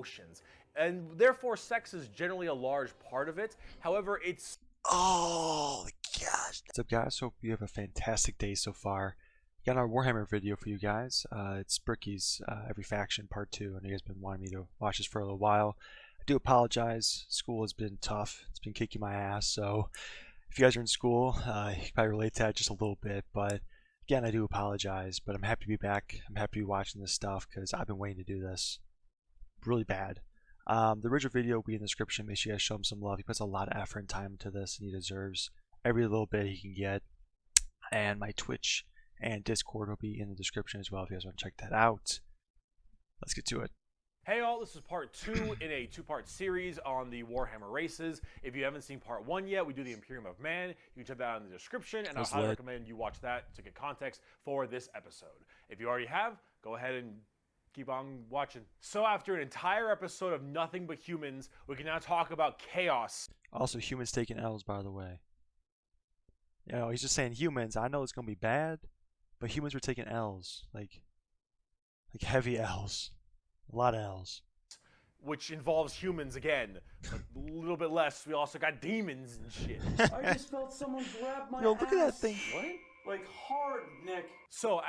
emotions, and therefore sex is generally a large part of it. However, it's... Oh gosh. What's up, guys? Hope you have a fantastic day so far. Got our Warhammer video for you guys. It's Bricky's Every Faction Part 2, and you guys have been wanting me to watch this for a little while. I do apologize. School has been tough. It's been kicking my ass, so if you guys are in school, you can probably relate to that just a little bit, but again, I do apologize, but I'm happy to be back. I'm happy to be watching this stuff because I've been waiting to do this really bad. The original video will be in the description. Make sure you guys show him some love. He puts a lot of effort and time into this, and he deserves every little bit he can get. And my Twitch and Discord will be in the description as well if you guys want to check that out. Let's get to it. Hey all, this is part 2 in a 2-part series on the Warhammer races. If you haven't seen part 1 yet, we do the Imperium of Man. You can check that out in the description, and I highly recommend you watch that to get context for this episode. If you already have, go ahead and keep on watching. So after an entire episode of nothing but humans, we can now talk about chaos. Also, humans taking L's, by the way. You know, he's just saying humans. I know it's going to be bad, but humans were taking L's. Like heavy L's. A lot of L's. Which involves humans again. A little bit less. We also got demons and shit. I just felt someone grab my Yo, look at that thing. What? Like hard, Nick. So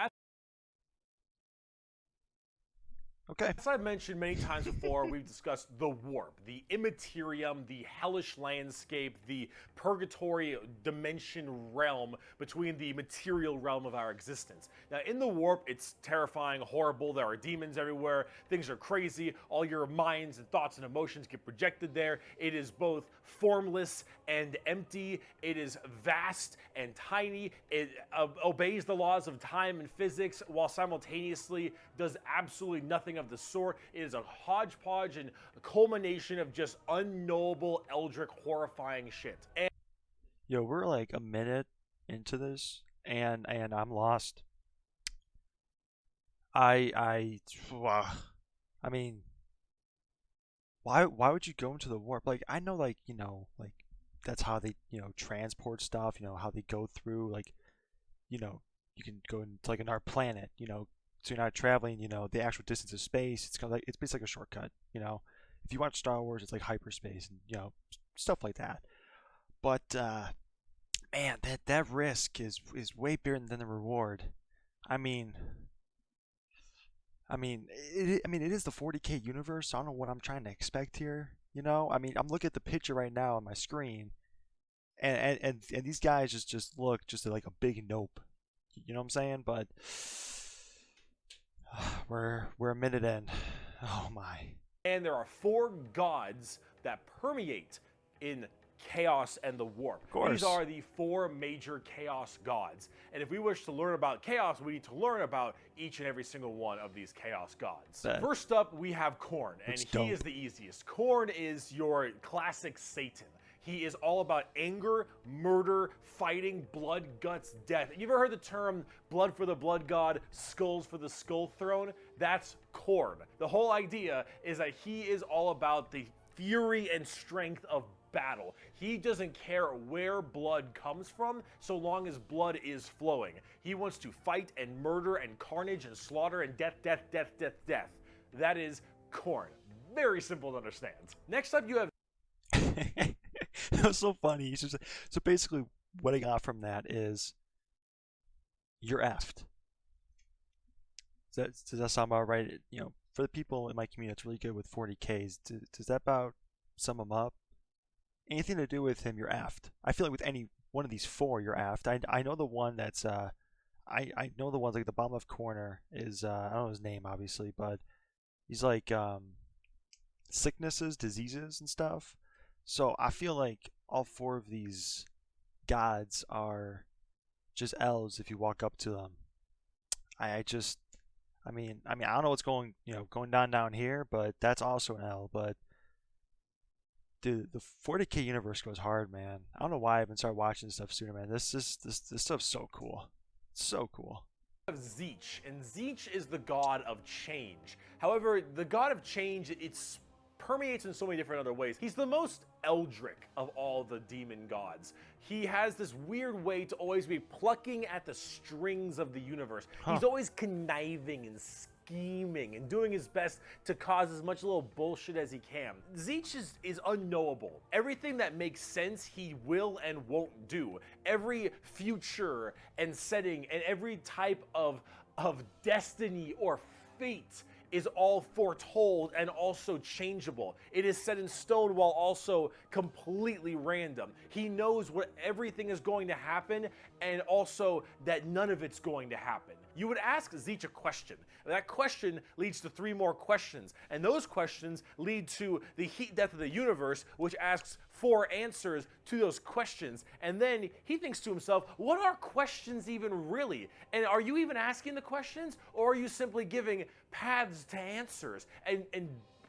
Okay. as I've mentioned many times before, we've discussed the warp, the immaterium, the hellish landscape, the purgatory dimension realm between the material realm of our existence. Now, in the warp, it's terrifying, horrible. There are demons everywhere. Things are crazy. All your minds and thoughts and emotions get projected there. It is both formless and empty. It is vast and tiny. It obeys the laws of time and physics while simultaneously does absolutely nothing of the sort. It is a hodgepodge and a culmination of just unknowable, eldritch, horrifying shit. And Yo, we're like a minute into this, and I'm lost. I mean, why would you go into the warp? Like, I know, like, you know, like that's how they, you know, transport stuff. You know, how they go through, like, you know, you can go into like another planet, you know, so you're not traveling, you know, the actual distance of space. It's kind of like, it's basically like a shortcut, you know. If you watch Star Wars, it's like hyperspace and, you know, stuff like that. But man, that risk is way bigger than the reward. I mean, it is the 40k universe. So I don't know what I'm trying to expect here. You know, I mean, I'm looking at the picture right now on my screen, and these guys just look just like a big nope. You know what I'm saying? But we're a minute in. Oh my. And there are 4 gods that permeate in chaos and the warp. Of course. These are the 4 major chaos gods. And if we wish to learn about chaos, we need to learn about each and every single one of these chaos gods. First up, we have Khorne, and he is the easiest. Khorne is your classic Satan. He is all about anger, murder, fighting, blood, guts, death. You ever heard the term blood for the blood god, skulls for the skull throne? That's Khorne. The whole idea is that he is all about the fury and strength of battle. He doesn't care where blood comes from so long as blood is flowing. He wants to fight and murder and carnage and slaughter and death, death, death, death, death. That is Khorne. Very simple to understand. Next up, you have... That was so funny. So basically, what I got from that is you're effed. Does that sound about right? You know, for the people in my community that's really good with 40Ks, does that about sum them up? Anything to do with him, you're effed. I feel like with any one of these 4, you're effed. I know the one that's I know the ones like the bottom left corner is I don't know his name obviously, but he's like sicknesses, diseases, and stuff. So I feel like all 4 of these gods are just L's if you walk up to them. I mean I don't know what's going down here, but that's also an L. But dude, the 40k universe goes hard, man. I don't know why I haven't started watching this stuff sooner, man. This stuff's so cool. It's so cool. Tzeentch, and Tzeentch is the god of change. However, the god of change, it's permeates in so many different other ways. He's the most eldritch of all the demon gods. He has this weird way to always be plucking at the strings of the universe. He's always conniving and scheming and doing his best to cause as much little bullshit as he can. Tzeentch is unknowable. Everything that makes sense, he will and won't do. Every future and setting and every type of destiny or fate is all foretold and also changeable. It is set in stone while also completely random. He knows what everything is going to happen and also that none of it's going to happen. You would ask Tzeentch a question. That question leads to 3 more questions, and those questions lead to the heat death of the universe, which asks 4 answers to those questions. And then he thinks to himself, what are questions even really? And are you even asking the questions, or are you simply giving paths to answers and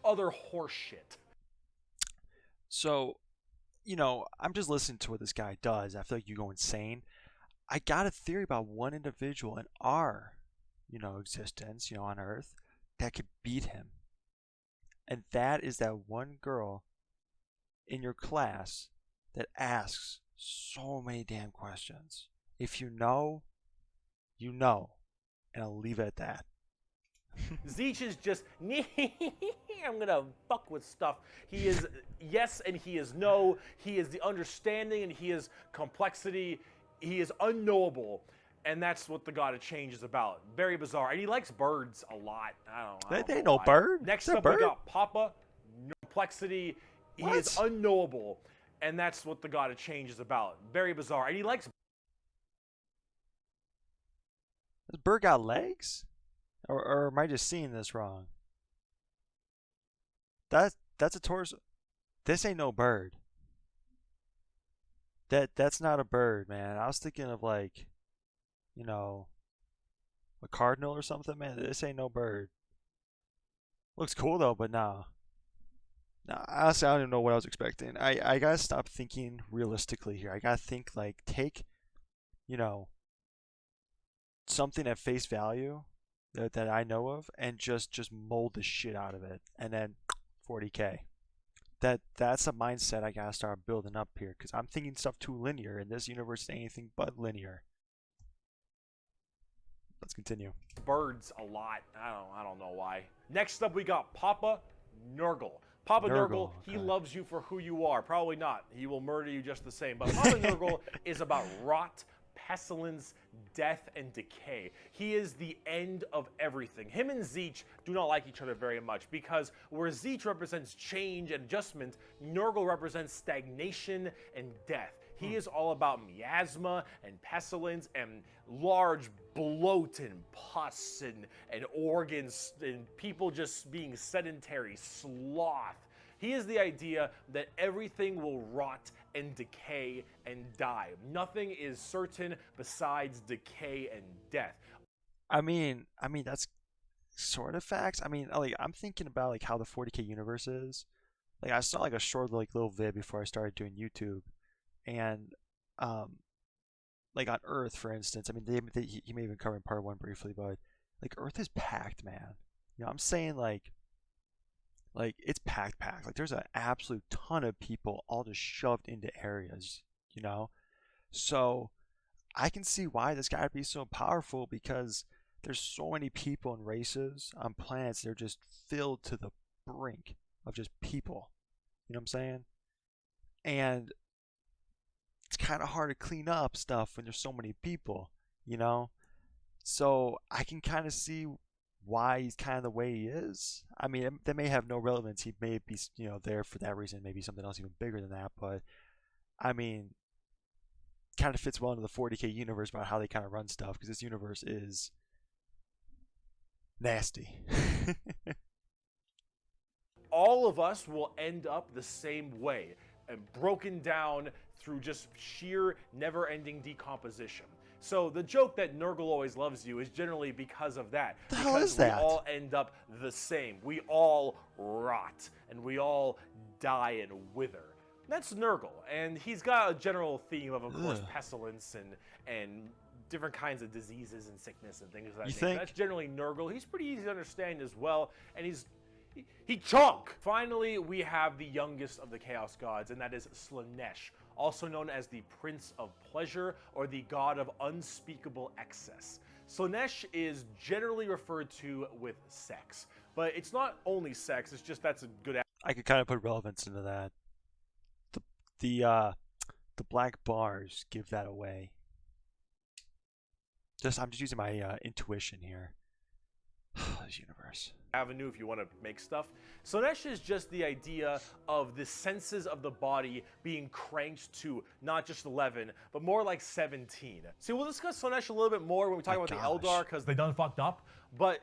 other horse shit? So, you know, I'm just listening to what this guy does. I feel like you go insane. I got a theory about one individual in our, existence, on Earth that could beat him. And that is that one girl in your class that asks so many damn questions. If you know, you know. And I'll leave it at that. Tzeentch is just, I'm gonna fuck with stuff. He is yes and he is no. He is the understanding and he is complexity. He is unknowable. And that's what the God of Change is about. Very bizarre. And he likes birds a lot. I don't They know no why. bird. Next Is that up, bird? we got Papa. Complexity. He What? is unknowable. And that's what the God of Change is about. Very bizarre. And he likes... This bird got legs? Or am I just seeing this wrong? That's a torso. This ain't no bird. That's not a bird, man. I was thinking of like, a cardinal or something, man. This ain't no bird. Looks cool though, but nah. Nah, honestly, I don't even know what I was expecting. I gotta stop thinking realistically here. I gotta think like take, something at face value that I know of and just mold the shit out of it and then 40k. That's a mindset I gotta start building up here because I'm thinking stuff too linear and this universe is anything but linear. Let's continue. Birds a lot. I don't know why. Next up, we got Papa Nurgle. Papa Nurgle, he loves you for who you are. Probably not. He will murder you just the same. But Papa Nurgle is about rot, pestilence, death, and decay. He is the end of everything. Him and Tzeentch do not like each other very much because where Tzeentch represents change and adjustment, Nurgle represents stagnation and death. He is all about miasma and pestilence and large bloat and pus and organs and people just being sedentary, sloth. He is the idea that everything will rot and decay and die. Nothing is certain besides decay and death. I mean that's sort of facts. I mean, like I'm thinking about like how the 40k universe is. Like I saw like a short like little vid before I started doing YouTube. And like on Earth, for instance, I mean, he may even cover in part 1 briefly, but like Earth is packed, man. I'm saying like it's packed. Like there's an absolute ton of people all just shoved into areas, So I can see why this guy would be so powerful because there's so many people and races on planets. They're just filled to the brink of just people. You know what I'm saying? And it's kind of hard to clean up stuff when there's so many people, So I can kind of see why he's kind of the way he is. I mean, that may have no relevance. He may be, there for that reason. Maybe something else even bigger than that. But I mean, kind of fits well into the 40k universe about how they kind of run stuff because this universe is nasty. All of us will end up the same way and broken down through just sheer never-ending decomposition. So the joke that Nurgle always loves you is generally because of that. The hell is that? We all end up the same. We all rot and we all die and wither. That's Nurgle, and he's got a general theme of course, pestilence and different kinds of diseases and sickness and things like that. You think? That's generally Nurgle. He's pretty easy to understand as well, and he chunk. Finally, we have the youngest of the Chaos Gods, and that is Slaanesh, also known as the Prince of Pleasure or the God of Unspeakable Excess. Slaanesh is generally referred to with sex, but it's not only sex, it's just that's a good. I could kind of put relevance into that. The black bars give that away. I'm just using my intuition here. This universe. Avenue if you want to make stuff. Slaanesh is just the idea of the senses of the body being cranked to not just 11, but more like 17. See, we'll discuss Slaanesh a little bit more when we talk about the Eldar, because they done fucked up. But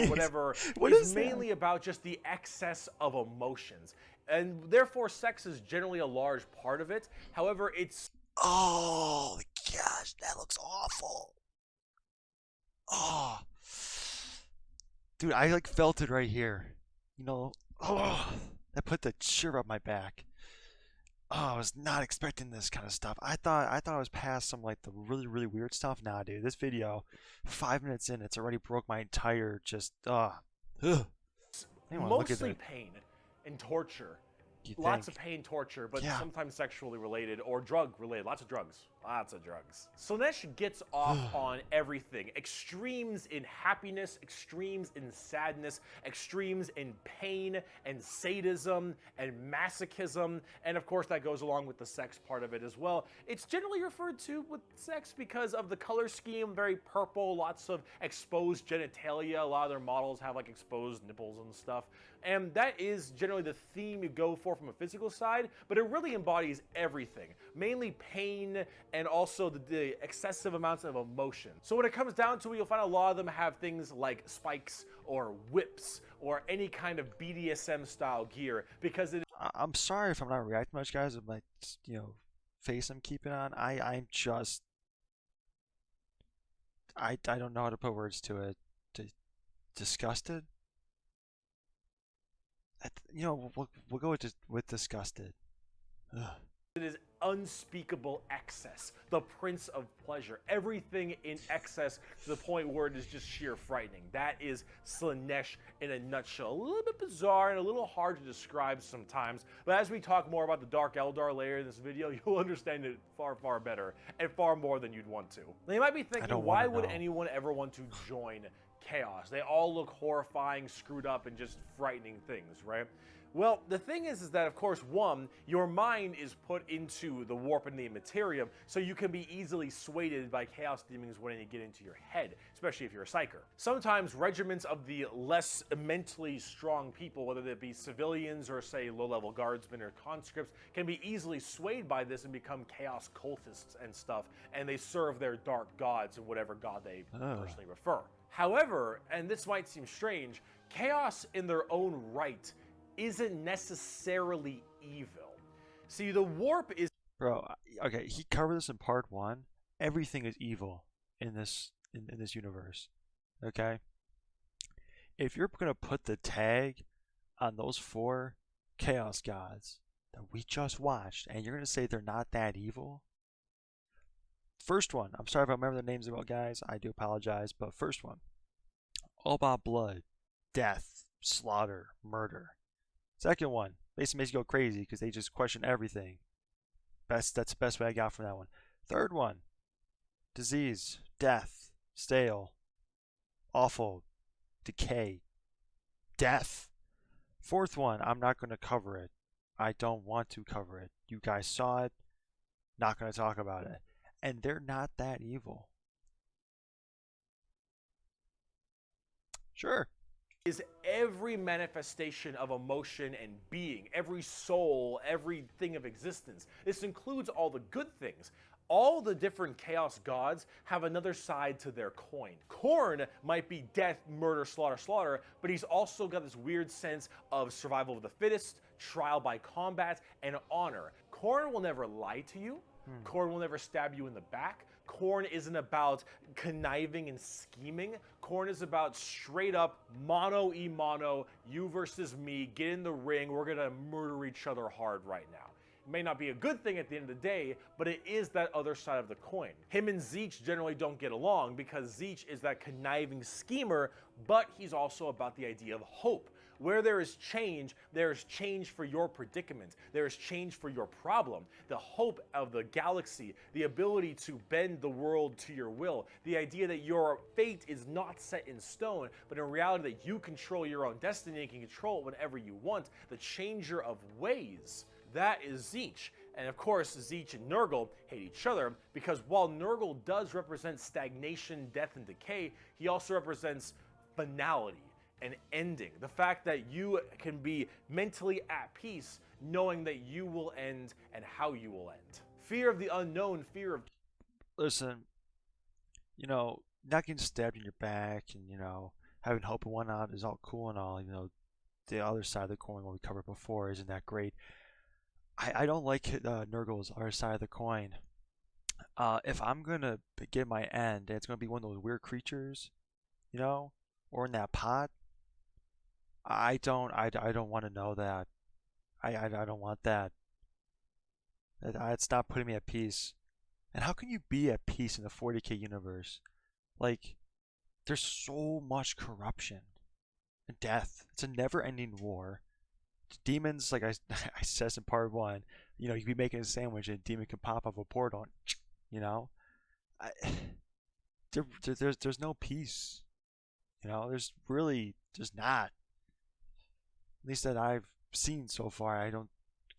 whatever, is mainly about just the excess of emotions. And therefore, sex is generally a large part of it. However, it's... Oh, gosh, that looks awful. Oh. Dude, I like felt it right here. You know, oh, that put the shiver up my back. Oh, I was not expecting this kind of stuff. I thought I was past some like the really, really weird stuff. Nah, dude, this video, 5 minutes in, it's already broke my entire mostly pain and torture. Lots of pain, torture, but sometimes sexually related or drug related. Lots of drugs. Slaanesh gets off on everything. Extremes in happiness, extremes in sadness, extremes in pain and sadism and masochism. And of course that goes along with the sex part of it as well. It's generally referred to with sex because of the color scheme, very purple, lots of exposed genitalia. A lot of their models have like exposed nipples and stuff. And that is generally the theme you go for from a physical side, but it really embodies everything, mainly pain and also the excessive amounts of emotion. So when it comes down to it, you'll find a lot of them have things like spikes or whips or any kind of BDSM style gear because it... I'm sorry if I'm not reacting much, guys, with my face I'm keeping on. I'm just... I don't know how to put words to it. Disgusted? We'll go with disgusted. Ugh. It is unspeakable excess, the prince of pleasure, everything in excess to the point where it is just sheer frightening. That is Slaanesh in a nutshell. A little bit bizarre and a little hard to describe sometimes, but as we talk more about the Dark Eldar later in this video, you'll understand it far, far better and far more than you'd want to. Now you might be thinking, why would anyone ever want to join Chaos? They all look horrifying, screwed up, and just frightening things, right? Well, the thing is that, of course, one, your mind is put into the warp and the immaterium, so you can be easily swayed by chaos demons when they get into your head, especially if you're a psyker. Sometimes regiments of the less mentally strong people, whether they be civilians or, say, low-level guardsmen or conscripts, can be easily swayed by this and become chaos cultists and stuff, and they serve their dark gods and whatever god they personally prefer. However, and this might seem strange, chaos in their own right isn't necessarily evil. See, the warp is... Bro, okay, he covered this in part 1. Everything is evil in this universe. Okay? If you're gonna put the tag on those 4 chaos gods that we just watched, and you're gonna say they're not that evil, first one, I'm sorry if I remember the names about guys, I do apologize, but first one, all about blood, death, slaughter, murder. Second one, basically makes you go crazy because they just question everything. That's the best way I got from that one. Third one, disease, death, stale, awful, decay, death. Fourth one, I'm not going to cover it. I don't want to cover it. You guys saw it, not going to talk about it. And they're not that evil. Sure. Is every manifestation of emotion and being, every soul, everything of existence. This includes all the good things. All the different chaos gods have another side to their coin. Khorne might be death, murder, slaughter, slaughter, but he's also got this weird sense of survival of the fittest, trial by combat, and honor. Khorne will never lie to you. Khorne will never stab you in the back. Khorne isn't about conniving and scheming. Khorne is about straight up mano-y-mano, you versus me, get in the ring, we're gonna murder each other hard right now. It may not be a good thing at the end of the day, but it is that other side of the coin. Him and Tzeentch generally don't get along because Tzeentch is that conniving schemer, but he's also about the idea of hope. Where there is change for your predicament. There is change for your problem. The hope of the galaxy, the ability to bend the world to your will, the idea that your fate is not set in stone, but in reality that you control your own destiny and can control it whenever you want. The changer of ways. That is Tzeentch. And of course, Tzeentch and Nurgle hate each other because while Nurgle does represent stagnation, death, and decay, he also represents finality and ending. The fact that you can be mentally at peace knowing that you will end and how you will end. Fear of the unknown, fear of... Listen, you know, not getting stabbed in your back and, you know, having hope and whatnot is all cool and all. You know, the other side of the coin, what we covered before, isn't that great. I don't like Nurgle's other side of the coin. If I'm gonna get my end, it's gonna be one of those weird creatures, you know, or in that pot. I don't want to know that. I don't want that. It's not putting me at peace. And how can you be at peace in the 40k universe? Like, there's so much corruption and death. It's a never-ending war. Demons, like I said in part 1, you know, you can be making a sandwich and a demon can pop up a portal and, you know, there's no peace. You know, there's not. At least that I've seen so far, I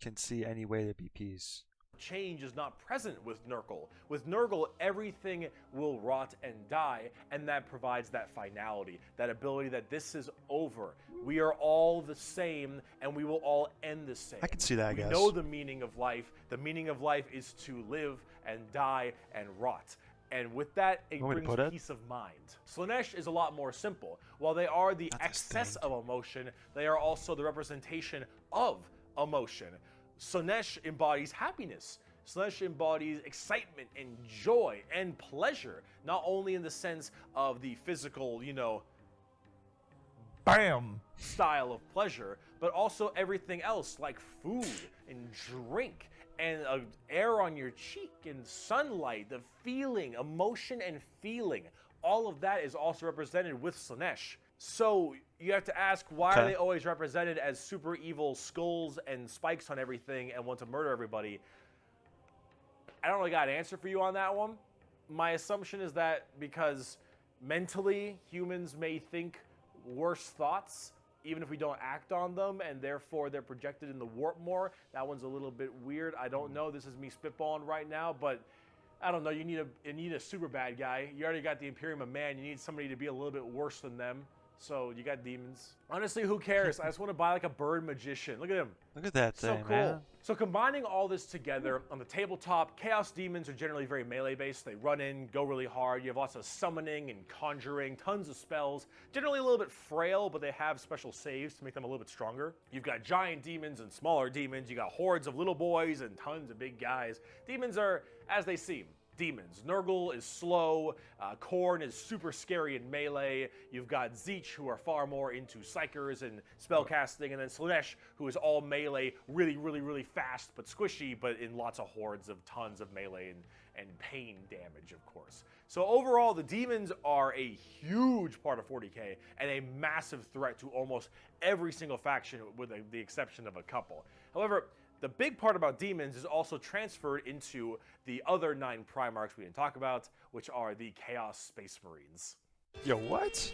can see any way to be peace. Change is not present with Nurgle. With Nurgle, everything will rot and die, and that provides that finality, that ability that this is over. We are all the same, and we will all end the same. I can see that, I guess. We know the meaning of life. The meaning of life is to live and die and rot. And with that, it brings peace of mind. Slaanesh is a lot more simple. While they are the excess of emotion, they are also the representation of emotion. Slaanesh embodies happiness. Slaanesh embodies excitement and joy and pleasure, not only in the sense of the physical, you know, bam style of pleasure, but also everything else like food and drink and air on your cheek and sunlight, the feeling, emotion and feeling. All of that is also represented with Slaanesh. So you have to ask, why are they always represented as super evil skulls and spikes on everything and want to murder everybody? I don't really got an answer for you on that one. My assumption is that because mentally humans may think worse thoughts, even if we don't act on them, and therefore they're projected in the warp more. That one's a little bit weird. I don't know. This is me spitballing right now, but I don't know. You need a super bad guy. You already got the Imperium of Man. You need somebody to be a little bit worse than them. So you got demons. Honestly, who cares? I just want to buy like a bird magician. Look at him. Look at that thing, so cool. man. So combining all this together on the tabletop, Chaos Demons are generally very melee based. They run in, go really hard. You have lots of summoning and conjuring, tons of spells. Generally a little bit frail, but they have special saves to make them a little bit stronger. You've got giant demons and smaller demons. You got hordes of little boys and tons of big guys. Demons are as they seem. Demons. Nurgle is slow, Khorne is super scary in melee, you've got Tzeentch who are far more into psychers and spellcasting, and then Slaanesh who is all melee, really fast but squishy, but in lots of hordes of tons of melee and pain damage, of course. So overall, the demons are a huge part of 40k and a massive threat to almost every single faction with the exception of a couple. However, the big part about demons is also transferred into the other 9 Primarchs we didn't talk about, which are the Chaos Space Marines. Yo, what?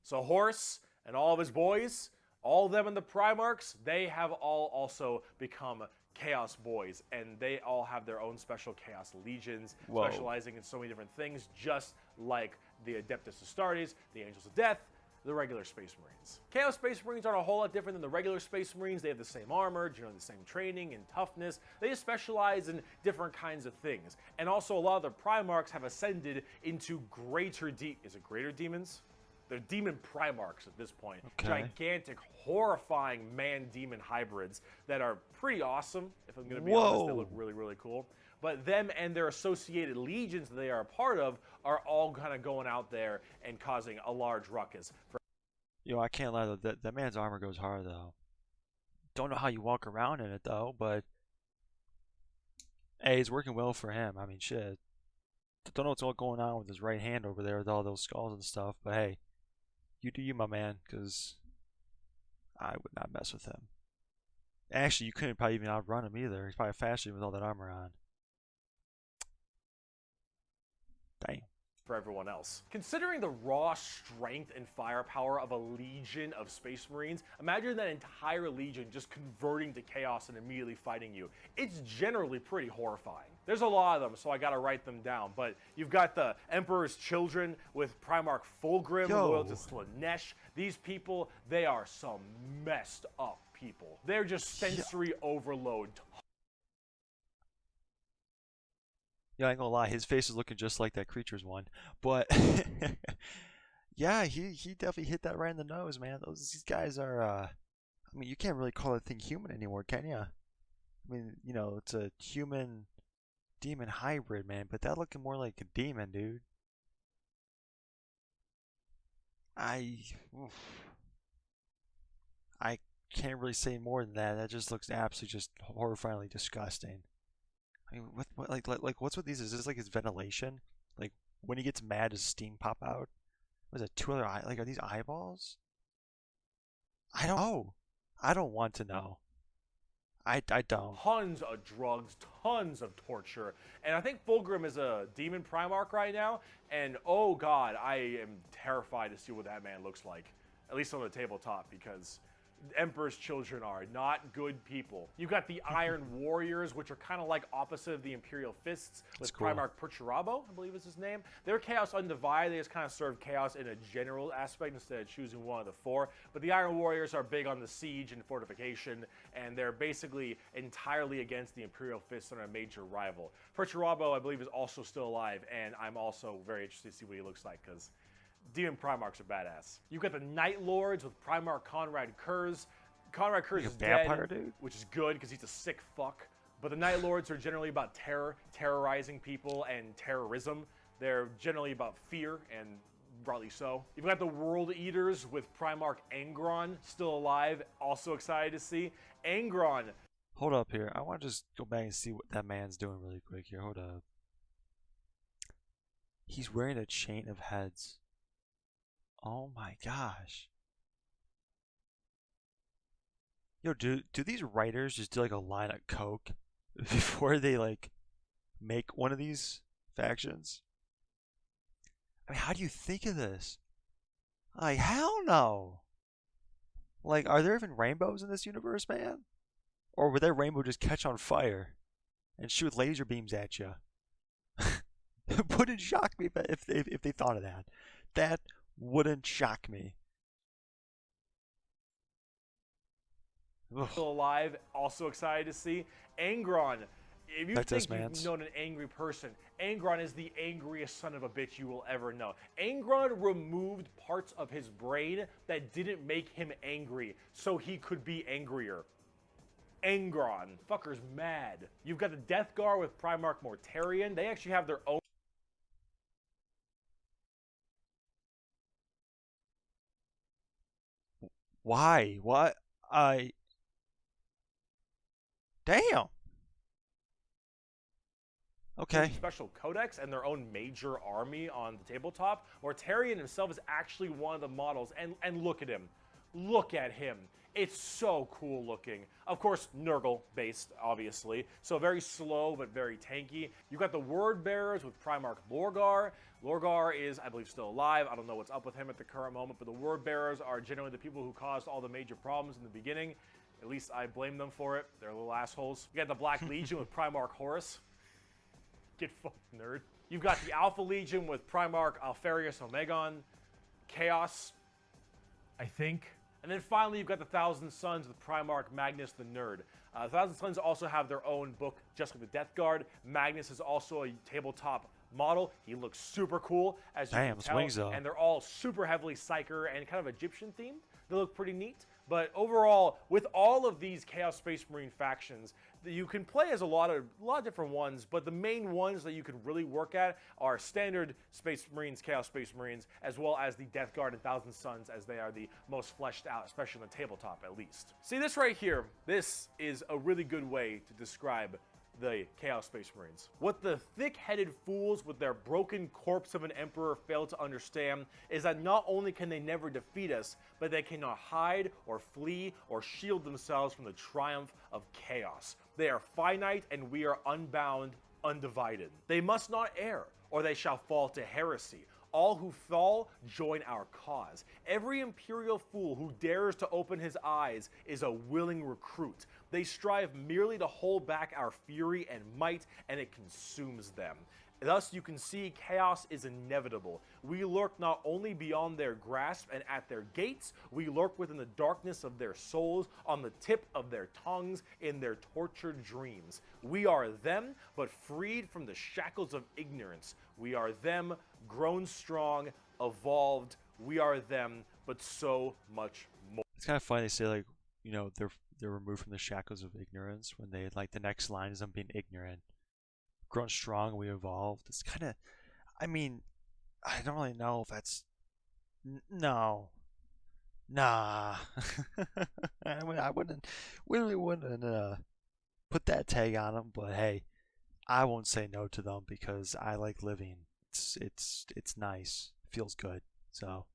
So Horse and all of his boys, all of them in the Primarchs, they have all also become Chaos Boys, and they all have their own special Chaos Legions, specializing in so many different things, just like the Adeptus Astartes, the Angels of Death, the regular Space Marines. Chaos Space Marines aren't a whole lot different than the regular Space Marines. They have the same armor, generally the same training and toughness. They just specialize in different kinds of things. And also a lot of the Primarchs have ascended into greater is it greater demons? They're demon Primarchs at this point. Okay. Gigantic, horrifying man-demon hybrids that are pretty awesome. If I'm going to be honest, they look really cool. But them and their associated legions that they are a part of are all kind of going out there and causing a large ruckus. Yo, I can't lie though, that man's armor goes hard though. Don't know how you walk around in it though, but hey, it's working well for him. I mean, shit. Don't know what's all going on with his right hand over there with all those skulls and stuff, but hey, You do you, my man, because I would not mess with him. Actually, you couldn't probably even outrun him either. He's probably faster with all that armor on. Dang. For everyone else. Considering the raw strength and firepower of a legion of Space Marines, imagine that entire legion just converting to chaos and immediately fighting you. It's generally pretty horrifying. There's a lot of them, so I gotta write them down, but you've got the Emperor's Children with Primarch Fulgrim, loyal to Slaanesh. These people, they are some messed up people. They're just sensory overload. Yeah, I ain't gonna lie, his face is looking just like that creature's one. But yeah, he definitely hit that right in the nose, man. These guys are I mean, you can't really call that thing human anymore, can ya? I mean, you know, it's a human demon hybrid, man, but that looking more like a demon, dude. I can't really say more than that. That just looks absolutely just horrifyingly disgusting. I mean, what like what's with these? Is this like his ventilation? Like when he gets mad, does steam pop out? Was it two other eye? Like are these eyeballs? I don't know. I don't want to know. I don't. Tons of drugs, tons of torture, and I think Fulgrim is a demon Primarch right now. And oh god, I am terrified to see what that man looks like, at least on the tabletop, because Emperor's Children are not good people. You've got the Iron Warriors, which are kind of like opposite of the Imperial Fists, with cool. Primarch Perturabo, I believe is his name. They're Chaos Undivided. They just kind of serve Chaos in a general aspect instead of choosing one of the four. But the Iron Warriors are big on the siege and fortification, and they're basically entirely against the Imperial Fists and are a major rival. Perturabo, I believe, is also still alive, and I'm also very interested to see what he looks like, because Demon Primarchs are badass. You've got the Night Lords with Primarch Conrad Kurz. Conrad Kurz is vampire dead, dude? which is good because he's a sick fuck. But the Night Lords are generally about terror, terrorizing people, and terrorism. They're generally about fear, and rightly so. You've got the World Eaters with Primarch Angron, still alive, also excited to see. Angron. Hold up here. I want to just go back and see what that man's doing really quick here. Hold up. He's wearing a chain of heads. Oh my gosh. Yo, do these writers just do like a line of coke before they like make one of these factions? I mean, how do you think of this? Like, hell no. Like, are there even rainbows in this universe, man? Or would that rainbow just catch on fire and shoot laser beams at you? Wouldn't shock me if they thought of that. That wouldn't shock me. Still alive, also excited to see. Angron. If you think you've known an angry person, Angron is the angriest son of a bitch you will ever know. Angron removed parts of his brain that didn't make him angry, so he could be angrier. Angron. Fucker's mad. You've got the Death Guard with Primarch Mortarion. They actually have their own. Why? What? Damn. Okay. Special codex and their own major army on the tabletop. Mortarion himself is actually one of the models, and look at him. Look at him. It's so cool looking. Of course, Nurgle based, obviously. So very slow, but very tanky. You've got the Word Bearers with Primarch Lorgar. Lorgar is, I believe, still alive. I don't know what's up with him at the current moment, but the Word Bearers are generally the people who caused all the major problems in the beginning. At least I blame them for it. They're little assholes. You got the Black Legion with Primarch Horus. Get fucked, nerd. You've got the Alpha Legion with Primarch Alfarius Omegon. Chaos, I think. And then finally, you've got the Thousand Sons with Primarch Magnus the Nerd. The Thousand Sons also have their own book, just like the Death Guard. Magnus is also a tabletop model. He looks super cool, as you can tell. Wings, though. And they're all super heavily Psyker and kind of Egyptian themed. They look pretty neat. But overall, with all of these Chaos Space Marine factions, you can play as a lot of different ones, but the main ones that you can really work at are standard Space Marines, Chaos Space Marines, as well as the Death Guard and Thousand Sons, as they are the most fleshed out, especially on the tabletop at least. See this right here, this is a really good way to describe the Chaos Space Marines. What the thick-headed fools with their broken corpse of an emperor fail to understand is that not only can they never defeat us, but they cannot hide or flee or shield themselves from the triumph of chaos. They are finite and we are unbound, undivided. They must not err, or they shall fall to heresy. All who fall join our cause. Every imperial fool who dares to open his eyes is a willing recruit. They strive merely to hold back our fury and might, and it consumes them. Thus, you can see chaos is inevitable. We lurk not only beyond their grasp and at their gates, we lurk within the darkness of their souls, on the tip of their tongues, in their tortured dreams. We are them, but freed from the shackles of ignorance. We are them, grown strong, evolved. We are them, but so much more. It's kind of funny they say, like, you know, they're removed from the shackles of ignorance when they, like, the next line is them being ignorant. Grown strong, we evolved. It's kind of, I mean, I don't really know if that's, no, nah. I wouldn't put that tag on them, but hey, I won't say no to them because I like living. It's nice, it feels good, so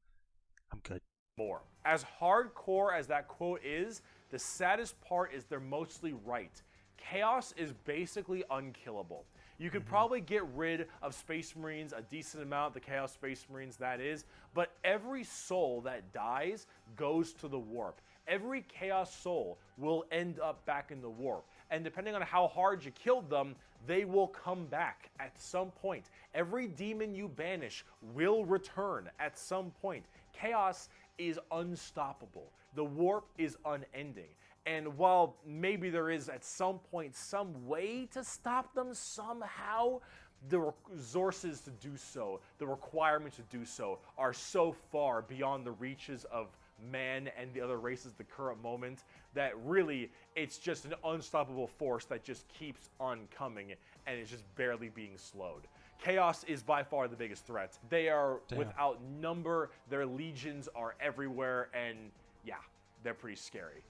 I'm good. More. As hardcore as that quote is, the saddest part is they're mostly right. Chaos is basically unkillable. You could probably get rid of Space Marines, a decent amount, the Chaos Space Marines that is, but every soul that dies goes to the warp. Every Chaos soul will end up back in the warp. And depending on how hard you killed them, they will come back at some point. Every demon you banish will return at some point. Chaos is unstoppable. The warp is unending. And while maybe there is at some point some way to stop them somehow, the resources to do so, the requirements to do so, are so far beyond the reaches of man and the other races at the current moment that really it's just an unstoppable force that just keeps on coming and is just barely being slowed. Chaos is by far the biggest threat. They are without number, their legions are everywhere, and yeah, they're pretty scary.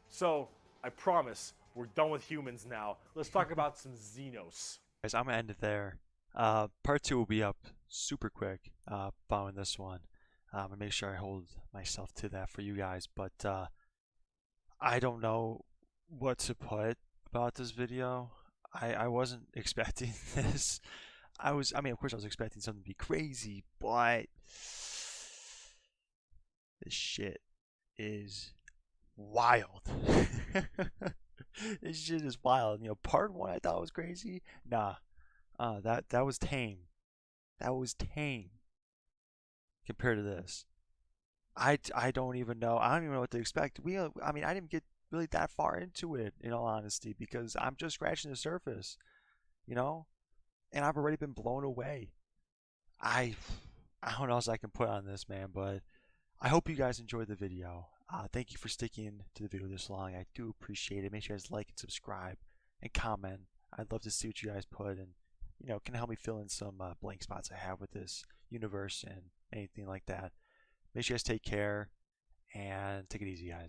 So, I promise, we're done with humans now. Let's talk about some Xenos. Guys, I'm going to end it there. Part 2 will be up super quick following this one. And make sure I hold myself to that for you guys. But I don't know what to put about this video. I wasn't expecting this. I mean, of course I was expecting something to be crazy, but this shit is wild. This shit is wild. You know, part 1 I thought was crazy. Nah, that was tame. That was tame compared to this. I don't even know. I don't even know what to expect. I mean, I didn't get really that far into it, in all honesty, because I'm just scratching the surface, you know, and I've already been blown away. I don't know what else I can put on this, man, but I hope you guys enjoyed the video. Thank you for sticking to the video this long. I do appreciate it. Make sure you guys like and subscribe and comment. I'd love to see what you guys put, and you know, can help me fill in some blank spots I have with this universe and anything like that. Make sure you guys take care and take it easy, guys.